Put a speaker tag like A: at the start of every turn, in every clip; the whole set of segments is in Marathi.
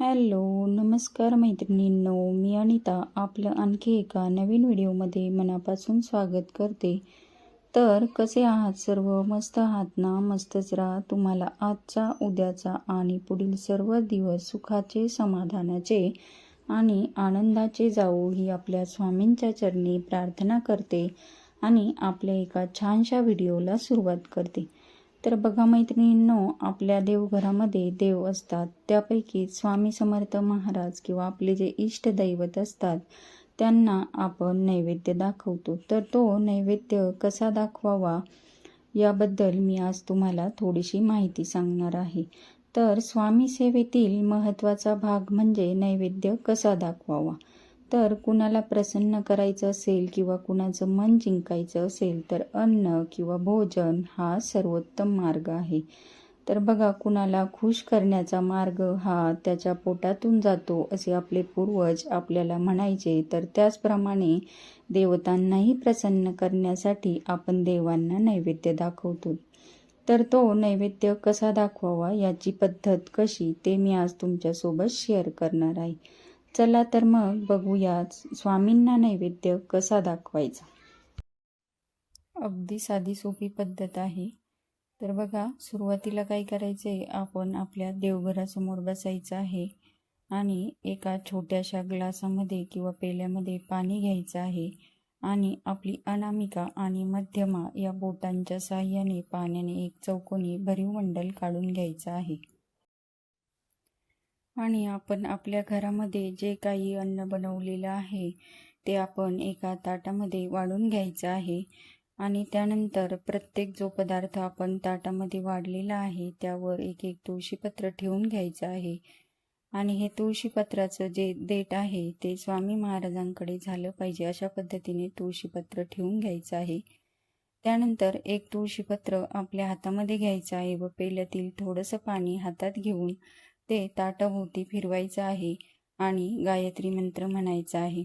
A: हॅलो, नमस्कार मैत्रिणींनो, मी अनिता आपलं आणखी एका नवीन व्हिडिओमध्ये मनापासून स्वागत करते. तर कसे आहात सर्व? मस्त आहात ना? मस्तच राहा. तुम्हाला आजचा, उद्याचा आणि पुढील सर्व दिवस सुखाचे, समाधानाचे आणि आनंदाचे जावो ही आपल्या स्वामींच्या चरणी प्रार्थना करते आणि आपल्या एका छानशा व्हिडिओला सुरुवात करते. तर बघा मैत्रिणींनो, आपल्या देवघरामध्ये देव असतात. त्यापैकी स्वामी समर्थ महाराज किंवा आपले जे इष्टदैवत असतात त्यांना आपण नैवेद्य दाखवतो. तर तो नैवेद्य कसा दाखवावा याबद्दल मी आज तुम्हाला थोडीशी माहिती सांगणार आहे. तर स्वामी सेवेतील महत्त्वाचा भाग म्हणजे नैवेद्य कसा दाखवावा. तर कुणाला प्रसन्न करायचं असेल किंवा कुणाचं मन जिंकायचं असेल तर अन्न किंवा भोजन हा सर्वोत्तम मार्ग आहे. तर बघा, कुणाला खुश करण्याचा मार्ग हा त्याच्या पोटातून जातो असे आपले पूर्वज आपल्याला म्हणायचे. तर त्याचप्रमाणे देवतांनाही प्रसन्न करण्यासाठी आपण देवांना नैवेद्य दाखवतो. तर तो नैवेद्य कसा दाखवावा याची पद्धत कशी ते मी आज तुमच्यासोबत शेअर करणार आहे. चला तर मग बघूया स्वामींना नैवेद्य कसा दाखवायचा. अगदी साधी सोपी पद्धत आहे. तर बघा, सुरुवातीला काय करायचं आहे, आपण आपल्या देवघरासमोर बसायचं आहे आणि एका छोट्याशा ग्लासामध्ये किंवा पेल्यामध्ये पाणी घ्यायचं आहे आणि आपली अनामिका आणि मध्यमा या बोटांच्या साहाय्याने पाण्याने एक चौकोनी भरीव मंडल काढून घ्यायचं आहे. आणि आपण आपल्या घरामध्ये जे काही अन्न बनवलेलं आहे ते आपण एका ताटामध्ये वाढून घ्यायचं आहे. आणि त्यानंतर प्रत्येक जो पदार्थ आपण ताटामध्ये वाढलेला आहे त्यावर एक एक तुळशीपत्र ठेवून घ्यायचं आहे. आणि हे तुळशीपत्राचं जे देठ आहे ते स्वामी महाराजांकडे झालं पाहिजे अशा पद्धतीने तुळशीपत्र ठेवून घ्यायचं आहे. त्यानंतर एक तुळशीपत्र आपल्या हातामध्ये घ्यायचं आहे व पेल्यातील थोडंसं पाणी हातात घेऊन ते ताटाभोवती फिरवायचं आहे आणि गायत्री मंत्र म्हणायचा आहे.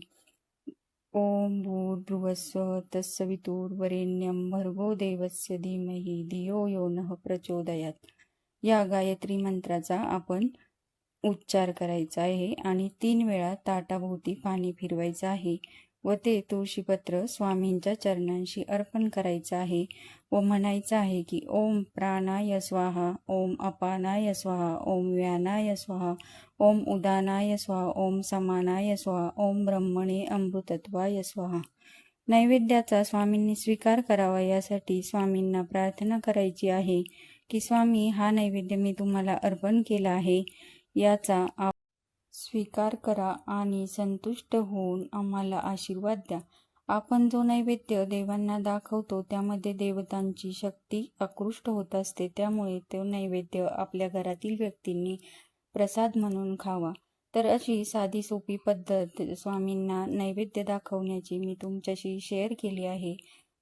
A: ओम भूर्भुवस्सुः तत्सवितुर्वरेण्यं भर्गो देवस्य धीमहि धियो यो नः प्रचोदयात्. या गायत्री मंत्राचा आपण उच्चार करायचा आहे आणि 3 वेळा ताटाभोवती पाणी फिरवायचं आहे व ते तुळशीपत्र स्वामींच्या चरणांशी अर्पण करायचं आहे व म्हणायचं आहे की ओम प्राणाय स्वाहा, ओम अपानाय स्वाहा, ओम व्यानाय स्वाहा, ओम उदानाय स्वाहा, ओम समानाय स्वाहा, ओम ब्रह्मणे अमृतत्वाय स्वाहा. नैवेद्याचा स्वामींनी स्वीकार करावा यासाठी स्वामींना प्रार्थना करायची आहे की स्वामी, हा नैवेद्य मी तुम्हाला अर्पण केला आहे, याचा स्वीकार करा आणि संतुष्ट होऊन आम्हाला आशीर्वाद द्या. आपण जो नैवेद्य देवांना दाखवतो त्यामध्ये देवतांची शक्ती आकृष्ट होत असते, त्यामुळे तो नैवेद्य आपल्या घरातील व्यक्तींनी प्रसाद म्हणून खावा. तर अशी साधी सोपी पद्धत स्वामींना नैवेद्य दाखवण्याची मी तुमच्याशी शेअर केली आहे.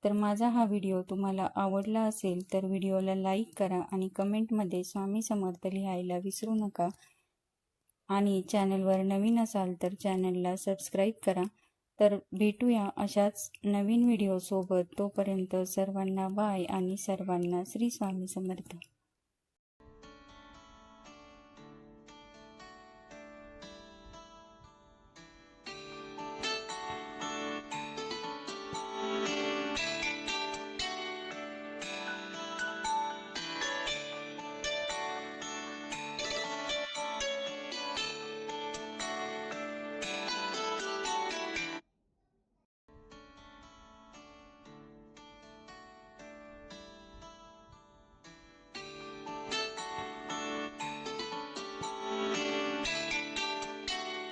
A: तर माझा हा व्हिडिओ तुम्हाला आवडला असेल तर व्हिडिओला लाईक करा आणि कमेंटमध्ये स्वामी समर्थ लिहायला विसरू नका. आणि चॅनलवर नवीन असाल तर चॅनलला सबस्क्राईब करा. तर भेटूया अशाच नवीन व्हिडिओसोबत. तोपर्यंत सर्वांना बाय आणि सर्वांना श्री स्वामी समर्थ.